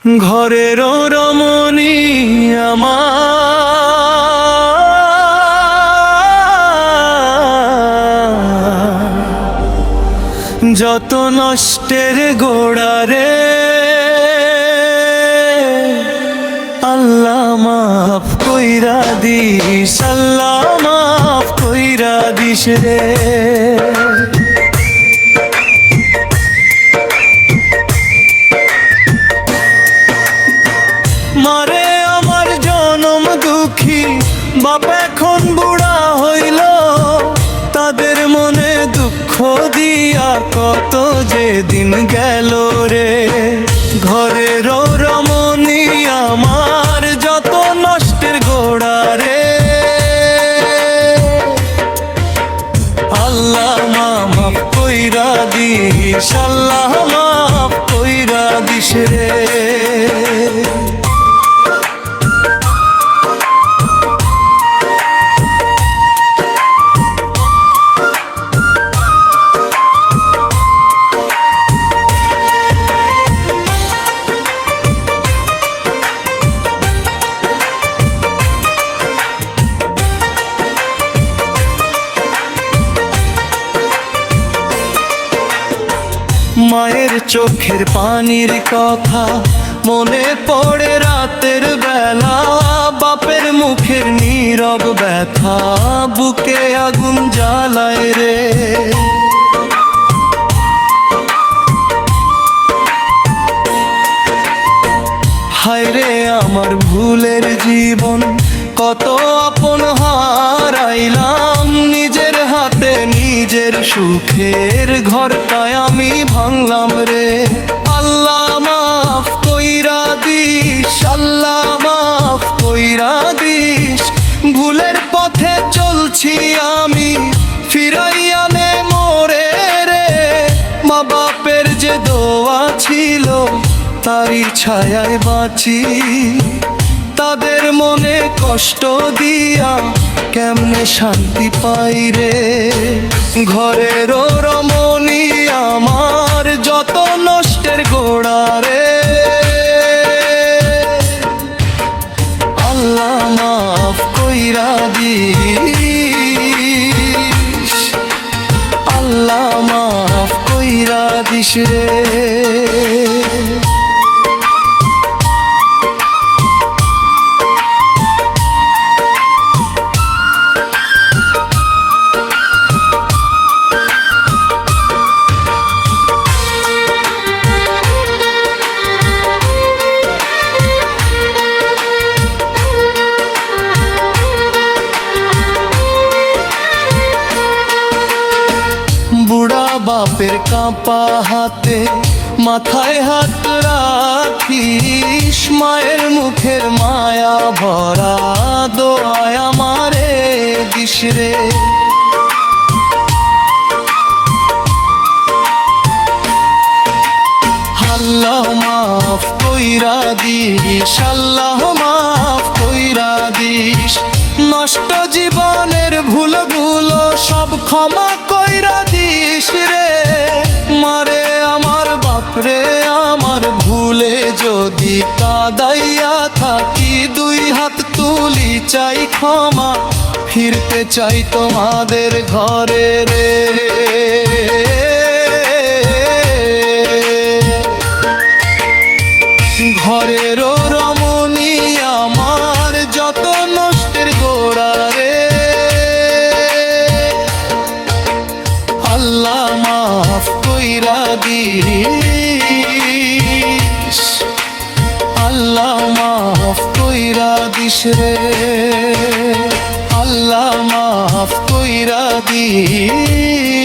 ঘরের রমণী আমার, যত নষ্টের গোড়া রে আল্লাহ মাফ কইরা দিস, আল্লাহ মাফ কইরা দিস রে। মারে আমার জনম দুঃখী বাপ এখন বুড়া হইল, তাদের মনে দুঃখ দিয়া কত যে দিন গেল রে। ঘরের রমণী আমার, যত নষ্টের গোড়া রে আল্লাহ মাফ কইরা দিস, আল্লাহ মাফ কইরা দিস রে। মায়ের চোখের পানির কথা মনে পড়ে রাতের বেলা, বাপের মুখের নীরব ব্যথা বুকে আগুন জ্বালায় রে। হায় রে আমার ভুলের জীবন, কত আপন হারাইলাম, নিজের হাতে নিজের সুখের ঘরটায় আমি ভাঙলাম রে। আল্লাহ মাফ কইরা দিস, আল্লাহ মাফ কইরা দিস, ভুলের পথে চলছি আমি, ফিরাইয়া নে মোরে রে। মা বাপের যে দোয়া ছিল তারই ছায়ায় বাঁচি, তাদের মনে কষ্ট দিয়া কেমনে শান্তি পাই রে। ঘরের রমণী আমার, যত নষ্টের গোড়া রে আল্লাহ মাফ কইরা দিস, আল্লাহ মাফ কইরা দিস রে। বুড়া বাপের কাঁপা হাতে মাথায় হাত রাখিস, মায়ের মুখের মায়া ভরা দোয়ায় আমারে দিস রে। আল্লাহ মাফ কইরা দিস, আল্লাহ মাফ কইরা দিস, নষ্ট জীবনের ভুলগুলো সব ক্ষমা কইরা দিস রে। মারে আমার বাপরে আমার, ভুলে যদি কাদাইয়া থাকি, দুই হাত তুলি চাই ক্ষমা, ফিরতে চাই তোমাদের ঘরে রে। ঘরের রমণী আমার, যত নষ্টের গোড়া রে আল্লাহ মাফ কইরা দিস, আল্লাহ মাফ কইরা দিস রে। আল্লাহ মাফ কইরা দিস।